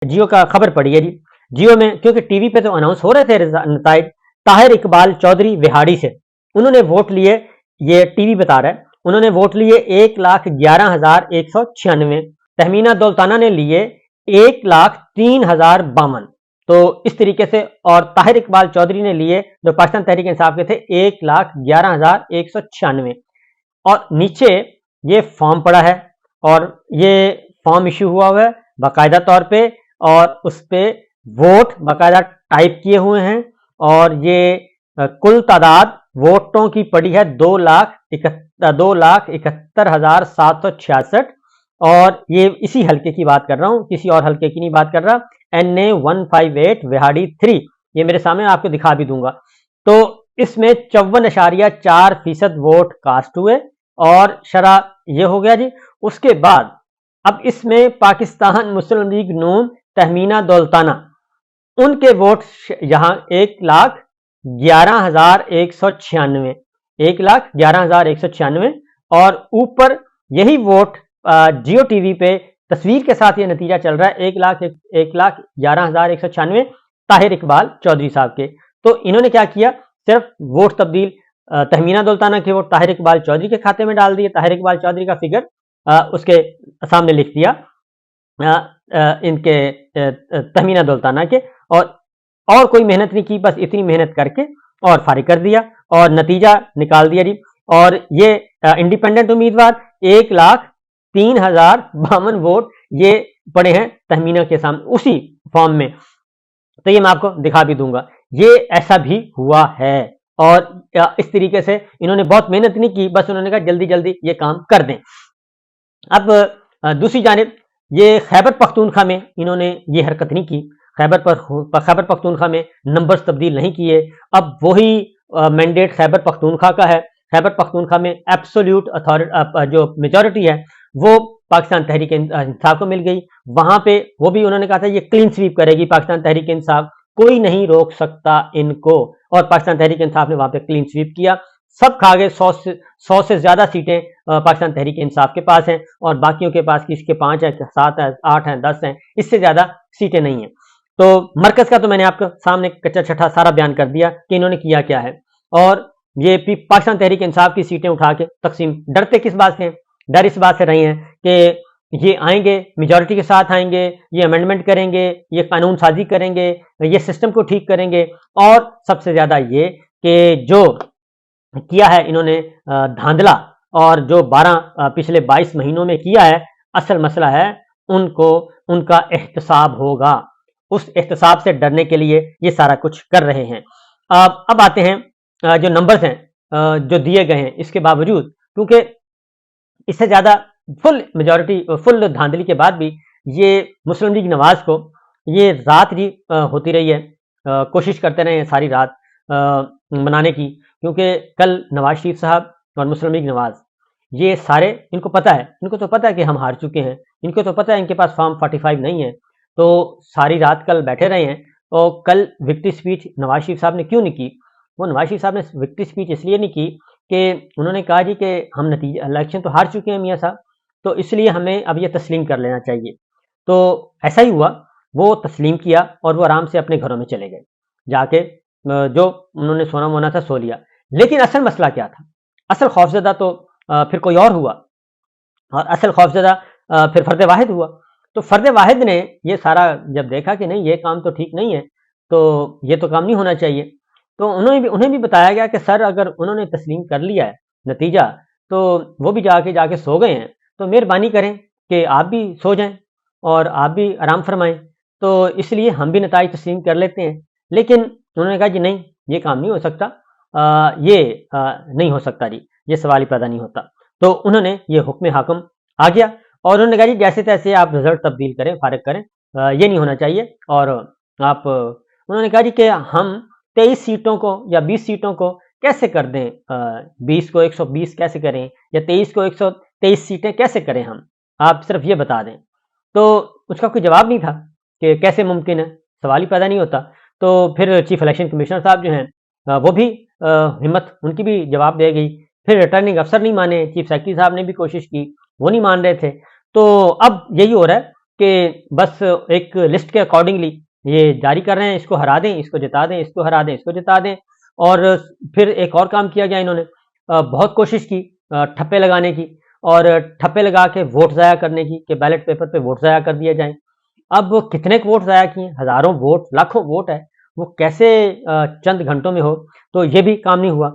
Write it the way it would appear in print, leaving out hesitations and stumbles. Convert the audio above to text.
जियो का खबर पड़ी है जी। जियो में क्योंकि टीवी पे तो अनाउंस हो रहे थे नताइज, ताहिर इकबाल चौधरी विहाड़ी से उन्होंने वोट लिए, ये टीवी बता रहा है, उन्होंने वोट लिए 1,11,196। तहमीना दौलताना ने लिए 1,03,052। तो इस तरीके से, और ताहिर इकबाल चौधरी ने लिए जो पाकिस्तान तहरीक इंसाफ के थे 1,11,196। और नीचे ये फॉर्म पड़ा है, और ये फॉर्म इशू हुआ है बाकायदा तौर पे, और उस पर वोट बाकायदा टाइप किए हुए हैं, और ये कुल तादाद वोटों की पड़ी है 2,71,766। और ये इसी हल्के की बात कर रहा हूँ, किसी और हल्के की नहीं बात कर रहा। NA 158 विहाड़ी 3, ये मेरे सामने आपको दिखा भी दूंगा। तो इसमें 54.4% वोट कास्ट हुए, और शरा ये हो गया जी। उसके बाद अब इसमें पाकिस्तान मुस्लिम लीग नून तहमीना दौलताना, उनके वोट यहाँ 1,11,196, 1,11,196। और ऊपर यही वोट जियो टीवी पे तस्वीर के साथ ये नतीजा चल रहा है 1,11,196 ताहिर इकबाल चौधरी साहब के। तो इन्होंने क्या किया, सिर्फ वोट तब्दील तहमीना दौलताना के वोट ताहिर इकबाल चौधरी के खाते में डाल दिए, ताहिर इकबाल चौधरी का फिगर उसके सामने लिख दिया इनके तहमीना दौलताना के, और कोई मेहनत नहीं की, बस इतनी मेहनत करके और फारिग कर दिया, और नतीजा निकाल दिया जी। और ये इंडिपेंडेंट उम्मीदवार 1,03,052 वोट ये पड़े हैं तहमीना के सामने उसी फॉर्म में। तो ये मैं आपको दिखा भी दूंगा, ये ऐसा भी हुआ है। और इस तरीके से इन्होंने बहुत मेहनत नहीं की, बस उन्होंने कहा जल्दी जल्दी ये काम कर दें। अब दूसरी जानिब ये खैबर पख्तूनख्वा में इन्होंने ये हरकत नहीं की, खैबर पख्तूनख्वा में नंबर्स तब्दील नहीं किए। अब वही मैंडेट खैबर पख्तूनख्वा का है, खैबर पख्तूनख्वा में एब्सोल्यूट अथॉरिटी जो मेजॉरिटी है वो पाकिस्तान तहरीक इंसाफ को मिल गई। वहां पे वो भी उन्होंने कहा था ये क्लीन स्वीप करेगी पाकिस्तान तहरीक इंसाफ, कोई नहीं रोक सकता इनको, और पाकिस्तान तहरीक इंसाफ ने वहां पे क्लीन स्वीप किया, सब खा गए। 100 से ज्यादा सीटें पाकिस्तान तहरीक इंसाफ के पास हैं, और बाकियों के पास किसके 5 है, 7 है, 8 है, 10 हैं, इससे ज्यादा सीटें नहीं है। तो मरकज का तो मैंने आपको सामने कच्चा छठा सारा बयान कर दिया कि इन्होंने किया क्या है। और ये पाकिस्तान तहरीक इंसाफ की सीटें उठा के तकसीम, डरते किस बात से, डर इस बात से रही हैं कि ये आएंगे मेजॉरिटी के साथ आएंगे, ये अमेंडमेंट करेंगे, ये कानून साजी करेंगे, ये सिस्टम को ठीक करेंगे, और सबसे ज्यादा ये कि जो किया है इन्होंने धांधला, और जो 12 पिछले 22 महीनों में किया है, असल मसला है उनको उनका एहतसाब होगा, उस एहतसाब से डरने के लिए ये सारा कुछ कर रहे हैं। अब आते हैं जो नंबर्स हैं जो दिए गए हैं, इसके बावजूद क्योंकि इससे ज्यादा फुल मेजॉरिटी, फुल धांधली के बाद भी ये मुस्लिम लीग नवाज को ये रात ही होती रही है, कोशिश करते रहे सारी रात मनाने की, क्योंकि कल नवाज शरीफ साहब और मुस्लिम लीग नवाज ये सारे, इनको पता है, इनको तो पता है कि हम हार चुके हैं, इनको तो पता है इनके पास फॉर्म 45 नहीं है, तो सारी रात कल बैठे रहे हैं। और कल विक्ट्री स्पीच नवाज शरीफ साहब ने क्यों नहीं की, वो नवाज शरीफ साहब ने विक्ट्री स्पीच इसलिए नहीं की कि उन्होंने कहा जी कि हम नतीजा इलेक्शन तो हार चुके हैं मियाँ साहब, तो इसलिए हमें अब ये तस्लीम कर लेना चाहिए। तो ऐसा ही हुआ, वो तस्लीम किया और वो आराम से अपने घरों में चले गए, जाके जो उन्होंने सोना मोना था सो लिया। लेकिन असल मसला क्या था, असल खौफजदा तो फिर कोई और हुआ, और असल खौफजदा फिर फर्द वाहिद हुआ। तो फर्द वाहिद ने ये सारा जब देखा कि नहीं ये काम तो ठीक नहीं है, तो ये तो काम नहीं होना चाहिए, तो उन्हें भी बताया गया कि सर अगर उन्होंने तस्लीम कर लिया है नतीजा, तो वो भी जाके सो गए हैं, तो मेहरबानी करें कि आप भी सो जाएं और आप भी आराम फरमाएं, तो इसलिए हम भी नताइज तस्लीम कर लेते हैं। लेकिन उन्होंने कहा जी नहीं ये काम नहीं हो सकता, नहीं हो सकता जी, ये सवाल ही पैदा नहीं होता। तो उन्होंने ये हुक्म हाकम आ गया, और उन्होंने कहा जी जैसे तैसे आप रिजल्ट तब्दील करें, फारिग करें, ये नहीं होना चाहिए। और आप उन्होंने कहा जी कि हम 23 सीटों को या 20 सीटों को कैसे कर दें, 20 को 120 कैसे करें, या 23 को 123 सीटें कैसे करें, हम आप सिर्फ ये बता दें। तो उसका कोई जवाब नहीं था कि कैसे मुमकिन है, सवाल ही पैदा नहीं होता। तो फिर चीफ इलेक्शन कमिश्नर साहब जो हैं वो भी हिम्मत उनकी भी जवाब दे गई, फिर रिटर्निंग अफसर नहीं माने, चीफ सेक्रेटरी साहब ने भी कोशिश की, वो नहीं मान रहे थे। तो अब यही हो रहा है کہ بس ایک لسٹ کے اکارڈنگلی یہ جاری کر رہے ہیں، اس کو ہرا دیں، اس کو جتا دیں، اس کو ہرا دیں، اس کو جتا دیں. اور پھر ایک اور کام کیا گیا، انہوں نے بہت کوشش کی ٹھپے لگانے کی، اور ٹھپے لگا کے ووٹ ضائع کرنے کی کہ بیلٹ پیپر پہ ووٹ ضائع کر دیے جائیں. اب کتنے ووٹ ضائع کیے، ہزاروں ووٹ، لاکھوں ووٹ ہے، وہ کیسے چند گھنٹوں میں ہو. تو یہ بھی کام نہیں ہوا.